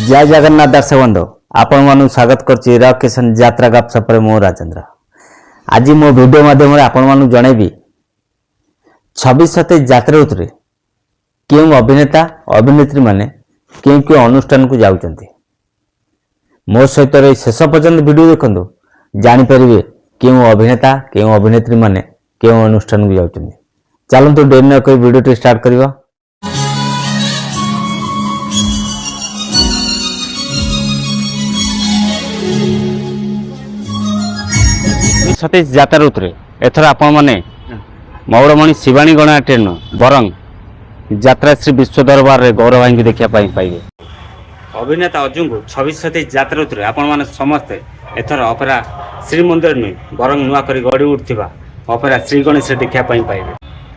जय जगन्नाथ दर्शक बंधु आपण मानू स्वागत करछि रॉक किशन यात्रा गपशप रे मो राजेंद्र। आज मो वीडियो माध्यम आपण मानू जणेबी 26-27 यात्रा ऋतु क्यों अभिनेता अभिनेत्री माने क्यों क्यों अनुष्ठान को जाउचंती। मो सहित शेष पर्यंत वीडियो देखंतु जानि परिबे क्यों अभिनेता क्यों अभिनेत्री माने क्यों अनुष्ठान को जाउचंती। चलंतु देर न कोई वीडियो स्टार्ट करिवा। 27 यात्रा ऋतु एथर आपण माने मौड़मणि शिवानी गणा ट्रेन बरंग यात्रा श्री विश्व दरबार रे गौरव भाई को देखा पाइबे। अभिनेता अर्जुन को 26-27 यात्रा ऋतु आपण माने समस्ते एथर ऑपेरा श्री मंदिर नुई बरंग नुआ करी गड़ी उठा ऑपेरा श्री गणेश देखा पाइबे।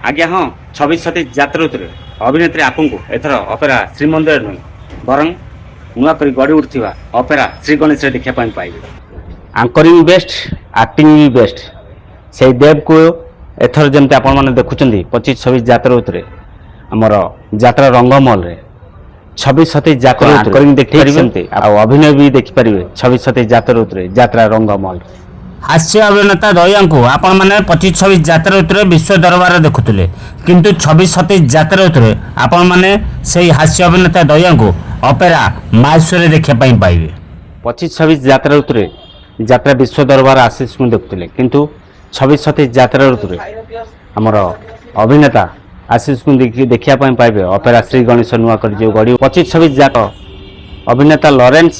आज्ञा हाँ 26-27 यात्रा ऋतु अभिनेत्री आपन को एथर ऑपेरा श्री मंदिर नुई बरंग नुआ करी गड़ी उठा ऑपेरा श्री गणेश देखा पाइबे। आंकरिंग बेस्ट एक्टिंग भी बेस्ट से देव को एथर जमते आपण माने देखुचंदी 25-26 यात्रा ऋतु आमर यात्रा रंगमहल रे 26-27 यात्रा आंकरिंग देखि परिबे आ अभिनय भी देखि परिबे 26-27 यात्रा ऋतु यात्रा रंगमहल। हास्य अभिनेता दया को आपण माने 25-26 यात्रा ऋतु विश्व दरबार देखुतले किंतु 26-27 यात्रा ऋतु आपण माने सेही हास्य अभिनेता दया को ऑपेरा माहेश्वर देखिया पाइबे। 25-26 यात्रा ऋतु यात्रा विश्व दरबार आशीष को देखुले किंतु 26-27 यात्रा ऋतु आमर अभिनेता आशीष को देखिया पाइबे ऑपेरा श्री गणेश नुआ कर जो गड़ी 25-26 अभिनेता लॉरेंस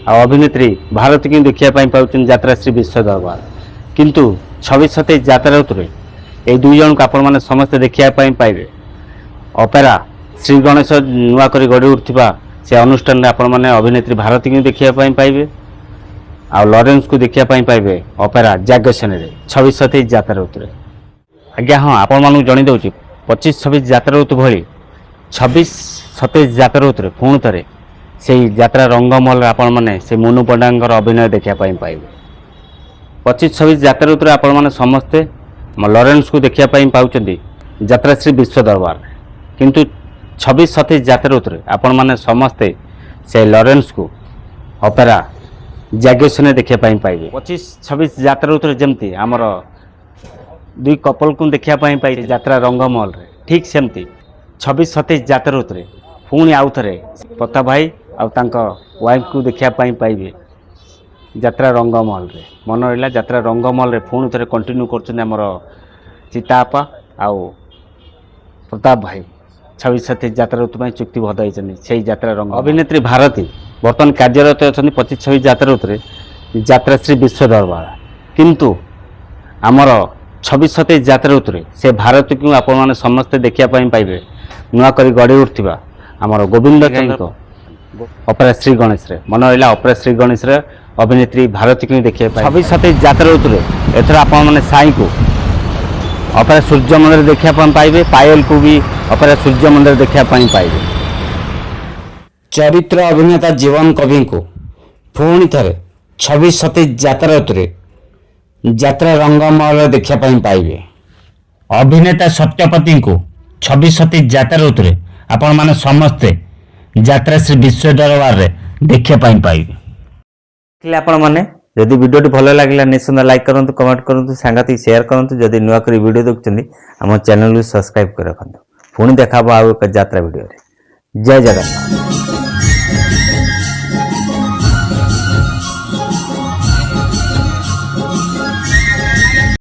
और अभिनेत्री भारती को देखिया पाउछन यात्रा श्री विश्व दरबार किंतु 26-27 यात्रा ऋतु ये दुई जन को आपण माने समस्त देखिया पाइबे ऑपेरा श्री गणेश नुआ कर गड़ी उठा से अनुष्ठान में आपण माने अभिनेत्री भारती को देखिया पाइबे आ लॉरेंस को देखिया पाइबे ऑपेरा जागेशन 26-27 यात्रा ऋतु। आज्ञा हाँ आपण मानू जणी दउची 25-26 यात्रा ऋतु भली 26-27 यात्रा ऋतु पुणी थे से यात्रा रंगमहल आपण माने से मोनू पंडांकर अभिनय देखिया पाइबे। 25-26 यात्रा ऋतु आपण माने समस्ते लॉरेंस को देखिया पाउछंती यात्रा श्री विश्व दरबार किंतु 26-27 यात्रा ऋतु आपण माने समस्ते से लॉरेंस को ऑपेरा जागेशन देखिया पाइबे। 25-26 यात्रा ऋतु जमती आमर दुई कपल को देखिया पाइबे यात्रा रंगमहल रे ठीक सेमती 26-27 यात्रा ऋतु पुणी आउ थे प्रताप भाई आउ वाइफ को देखिया पाइबे यात्रा रंगमहल रे। मन रहा यात्रा रंगमहल रे पुणी थे कंटिन्यू कर चितापा आउ प्रताप भाई 26-27 यात्रा ऋतु चुक्ति बधाई से यात्रा रंग। अभिनेत्री भारती बर्तमान कार्यरत अच्छा 25-26 यात्रा ऋतु यात्रा श्री विश्व दरबार किंतु आमर 26-27 यात्रा ऋतु से भारत को आपण माने समस्ते देखिया पाइबे नुआ करी गड़ी उठा आमर गोविंद चंद्र ऑपेरा श्री गणेश रे। मन रहा ऑपेरा श्री गणेश रे अभिनेत्री भारती को देखिए 26-27 यात्रा ऋतु एथर आपण माने साई को ऑपेरा सूर्य मंदिर देखिया पाइबे पायल को भी ऑपेरा सूर्य मंदिर देखिया पाइबे। चरित्र अभिनेता जीवन कवि को पुणी थे 26-27 यात्रा ऋतु यात्रा रंगमहल देखिया पाइबे। अभिनेता सत्यपति को 26-27 यात्रा ऋतु आपण माने समस्ते यात्रा श्री विश्व दरबार रे देखिया पाइबे। आपण माने जदि वीडियो भल लगे निश्चित लाइक करंतु कमेंट करंतु सांगाती शेयर करंतु जदि नुआ करी वीडियो देखुछन्ती हम चैनल को सब्सक्राइब कर रखंतु। पुणी देखा आउ एक यात्रा वीडियो रे। जय जगन्नाथ।